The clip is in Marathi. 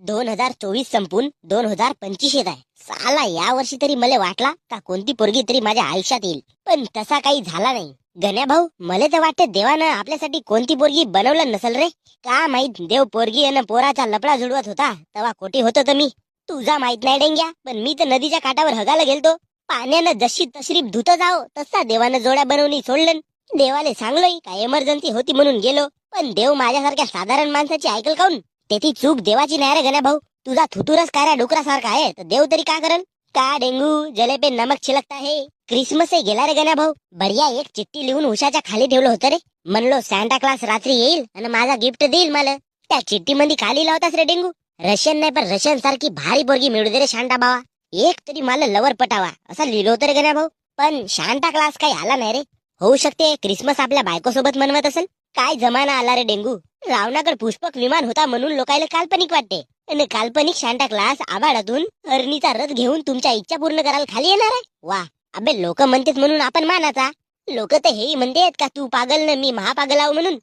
2024 संपून 2025 येत आहे. साला या वर्षी तरी मला वाटला का कोणती पोरगी तरी माझ्या आयुष्यात येईल, पण तसा काही झाला नाही. गण्या भाऊ, मला तर वाटतं देवानं आपल्यासाठी कोणती पोरगी बनवलं नसल रे. का माहित देव पोरगी आणि पोराचा लपडा जुडवत होता तेव्हा कोटी होतो तर मी. तुझा माहित नाही डेंग्या, पण मी तर नदीच्या काठावर हगायला गेलतो. पाण्यानं जशी तशरीफ धुत जाओ तसा देवानं जोड्या बनवणी सोडलं. देवाले सांगलोय का इमर्जन्सी होती म्हणून गेलो, पण देव माझ्यासारख्या साधारण माणसाची ऐकल काऊन. त्याची चूक देवाची नाही रे गण्या भाऊ. तुझा थुतुरच काऱ्या डुकरासारखा आहे तर देव तरी का करल. का डेंगू जले पे नमक छिलकता है. क्रिसमस गेला रे गण्या भाऊ. बढिया एक चिठ्ठी लिहून उशाच्या खाली ठेवलं होतं रे. म्हणलो सॅन्टा क्लास रात्री येईल आणि माझा गिफ्ट देईल मला. त्या चिठ्ठी मध्ये खाली लावतास रे डेंगू. रशियन नाही पण रशियन सारखी भारी पोरगी मिळू दे रे शांता बाबा. एक तरी मला लवर पटावा असा लिहिलं होतं रे गण्या भाऊ. पण शांता क्लास काही आला नाही रे. होऊ शकते क्रिसमस आपल्या बायकोसोबत मनवत असेल. काय जमाना आला रे डेंगू. रावणाकडे पुष्पक विमान होता म्हणून लोकायला काल्पनिक वाटते, आणि काल्पनिक शांता क्लास आभाळातून हरणीचा रथ घेऊन तुमच्या इच्छा पूर्ण करायला खाली येणार आहे. वा अबे, लोक म्हणतात म्हणून आपण मानाचा. लोक तर हेही म्हणतात का तू पागल न मी महापागल आहो म्हणून.